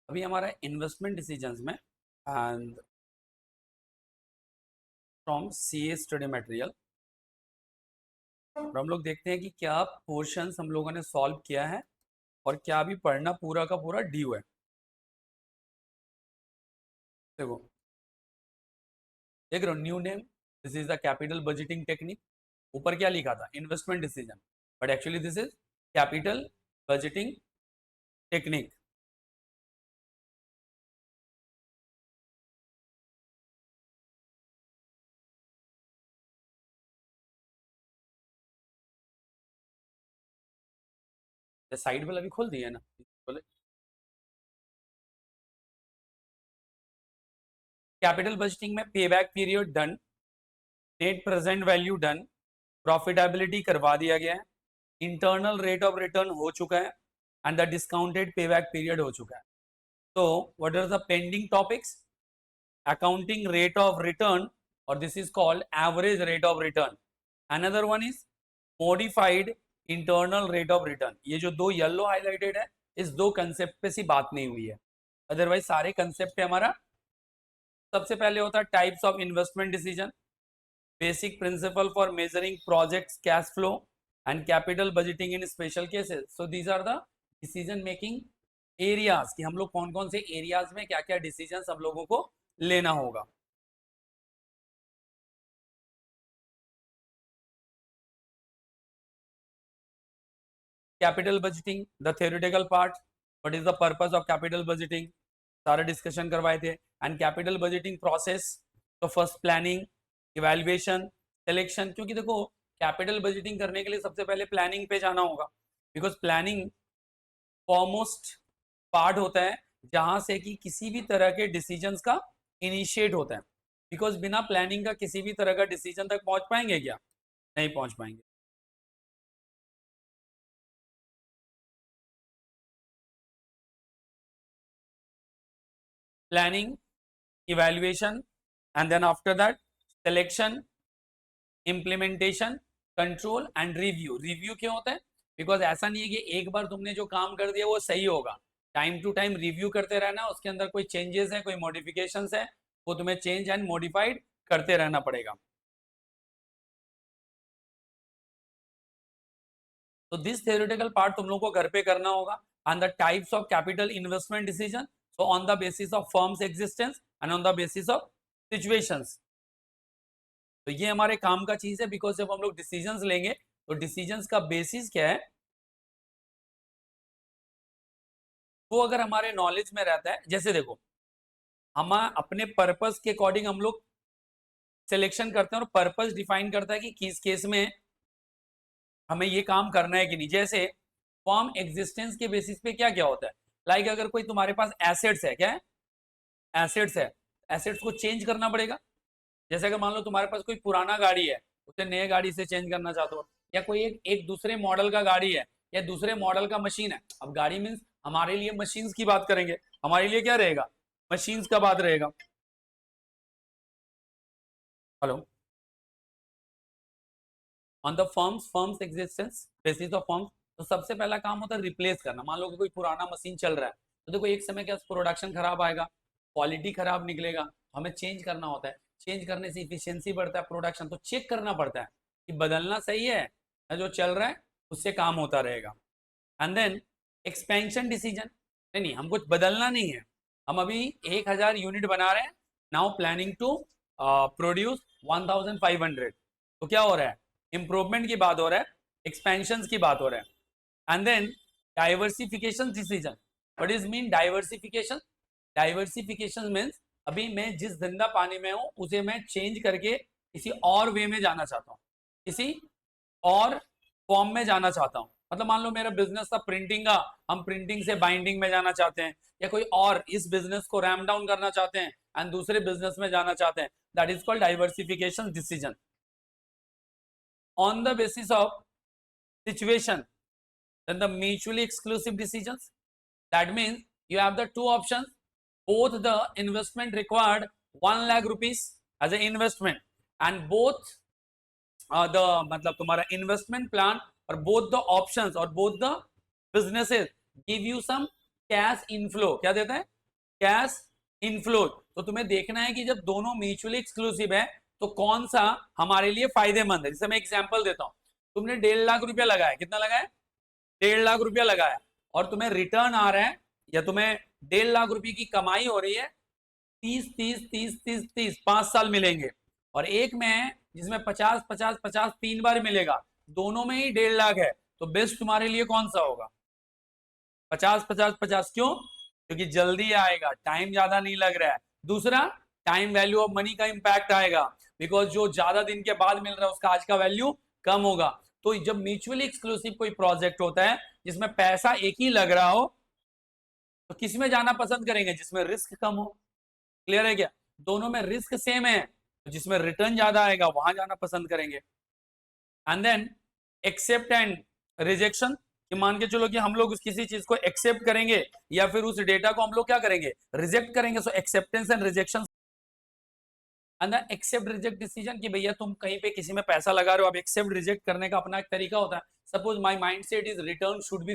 अभी हमारा investment decisions में and from CA study material और हम लोग देखते हैं कि क्या पोर्शंस हम लोगों ने सॉल्व किया है और क्या अभी पढ़ना पूरा का पूरा ड्यू है। देखो देख रहे हो, new name, this is the capital budgeting technique. ऊपर क्या लिखा था, investment decision, but actually this is capital budgeting technique. Side वाला भी खोल दिया है ना, बोले कैपिटल बजटिंग में पे back period done, net present value done, profitability करवा दिया गया है, इंटरनल रेट ऑफ रिटर्न हो चुका है and the discounted pay back period हो चुका है। तो what are the pending topics, accounting rate of return, or this is called average rate of return. Another one is modified internal rate of return. ये जो दो yellow highlighted है, इस दो कंसेप्ट पे सी बात नहीं हुई है, अदरवाइज सारे कंसेप्ट पे हमारा। सबसे पहले होता है types of investment decision, basic principle for measuring projects cash flow and capital budgeting in special cases. So these are the decision making areas कि हम लोग कौन कौन से एरियाज में क्या क्या डिसीजन हम लोगों को लेना होगा। Capital budgeting, the theoretical part, what is the purpose of capital budgeting, सारा डिस्कशन करवाए थे। एंड कैपिटल बजटिंग प्रोसेस, तो फर्स्ट प्लानिंग, इवैल्यूएशन, सिलेक्शन। क्योंकि देखो कैपिटल बजटिंग करने के लिए सबसे पहले प्लानिंग पे जाना होगा, बिकॉज प्लानिंग फॉरमोस्ट पार्ट होता है जहां से कि किसी भी तरह के डिसीजंस का इनिशिएट होता है। बिकॉज बिना प्लानिंग का किसी भी तरह का डिसीजन तक पहुंच पाएंगे क्या? नहीं पहुंच पाएंगे। Planning, evaluation, and then after that selection, implementation, control and review। Review क्यों होता है? बिकॉज ऐसा नहीं है कि एक बार तुमने जो काम कर दिया वो सही होगा, टाइम टू टाइम रिव्यू करते रहना, उसके अंदर कोई चेंजेस है, कोई मॉडिफिकेशंस है, वो तुम्हें चेंज एंड मॉडिफाइड करते रहना पड़ेगा। तो दिस थ्योरेटिकल पार्ट तुम लोगों को घर पे करना होगा। And the types of capital investment decision, so on the basis of firms existence and on the basis of situations. तो ये हमारे काम का चीज है, बिकॉज जब हम लोग डिसीजंस लेंगे तो डिसीजंस का बेसिस क्या है, वो अगर हमारे नॉलेज में रहता है। जैसे देखो, हम अपने पर्पस के अकॉर्डिंग हम लोग सिलेक्शन करते हैं और पर्पस डिफाइन करता है कि किस केस में हमें ये काम करना है कि नहीं। जैसे फॉर्म एग्जिस्टेंस के बेसिस पे क्या क्या होता है, लाइक अगर कोई तुम्हारे पास एसेट्स है, क्या है, एसेट्स है, एसेट्स को चेंज करना पड़ेगा। जैसे अगर मान लो तुम्हारे पास कोई पुराना गाड़ी है, उसे नए गाड़ी से चेंज करना चाहते हो, या कोई एक दूसरे मॉडल का गाड़ी है या दूसरे मॉडल का मशीन है। अब गाड़ी मीन्स हमारे लिए मशीन्स की बात करेंगे, हमारे लिए क्या रहेगा, मशीन्स का बात रहेगा। Hello, on the firms existence basis of firms. तो सबसे पहला काम होता है रिप्लेस करना। मान लो कि कोई पुराना मशीन चल रहा है, तो देखो एक समय क्या प्रोडक्शन खराब आएगा, क्वालिटी खराब निकलेगा, हमें चेंज करना होता है। चेंज करने से इफिशियंसी बढ़ता है, प्रोडक्शन, तो चेक करना पड़ता है कि बदलना सही है या जो चल रहा है उससे काम होता रहेगा। एंड देन एक्सपेंशन डिसीजन, नहीं नहीं, हम कुछ बदलना नहीं है, हम अभी 1000 यूनिट बना रहे हैं, नाउ प्लानिंग टू प्रोड्यूस 1500। तो क्या हो रहा है, इंप्रूवमेंट की बात हो रहा है, एक्सपेंशन की बात हो रहा है। And then diversification decision, what is mean diversification? Diversification means अभी मैं जिस धंधा पानी में हूं उसे मैं चेंज करके किसी और वे में जाना चाहता हूं, किसी और फॉर्म में जाना चाहता हूं। मतलब मान लो मेरा बिजनेस था प्रिंटिंग का, हम प्रिंटिंग से बाइंडिंग में जाना चाहते हैं, या कोई और इस बिजनेस को रैम डाउन करना चाहते हैं एंड दूसरे बिजनेस में जाना चाहते हैं, that is called diversification decision. On the basis of situation, then the mutually exclusive decisions, that means you have the two options, both the investment required 1 lakh rupees as an investment, and both the मतलब तुम्हारा investment plan और both the options और both the businesses give you some cash inflow. क्या देता है? Cash inflow. तो तुम्हें देखना है कि जब दोनों म्यूचुअली एक्सक्लूसिव है तो कौन सा हमारे लिए फायदेमंद है। जैसे मैं एग्जांपल देता हूं, तुमने 1.5 लाख रुपया लगाया, कितना लगाया, 1.5 लाख रुपया लगाया, और तुम्हें रिटर्न आ रहा है, या तुम्हें 1.5 लाख रुपए की कमाई हो रही है, 30 5 साल मिलेंगे, और एक में है जिसमें 50 3 बार मिलेगा, दोनों में ही 1.5 लाख है, तो बेस्ट तुम्हारे लिए कौन सा होगा, 50 क्यों, क्योंकि जल्दी आएगा, टाइम ज्यादा नहीं लग रहा है। दूसरा, टाइम वैल्यू ऑफ मनी का इंपैक्ट आएगा, बिकॉज जो ज्यादा दिन के बाद मिल रहा है उसका आज का वैल्यू कम होगा। तो जब म्यूचुअली एक्सक्लूसिव कोई प्रोजेक्ट होता है जिसमें पैसा एक ही लग रहा हो, तो किस में जाना पसंद करेंगे, जिसमें रिस्क कम हो। क्लियर है क्या, दोनों में रिस्क सेम है, तो जिसमें रिटर्न ज्यादा आएगा वहां जाना पसंद करेंगे। And then accept and rejection, कि मान के चलो कि हम लोग किसी चीज को एक्सेप्ट करेंगे या फिर उस डेटा को हम लोग क्या करेंगे, रिजेक्ट करेंगे। So acceptance and rejection, and accept reject decision, कि भैया तुम कहीं पे किसी में पैसा लगा रहे हो, अब एक्सेप्ट रिजेक्ट करने का अपना एक तरीका होता है। Suppose my mind set is return should be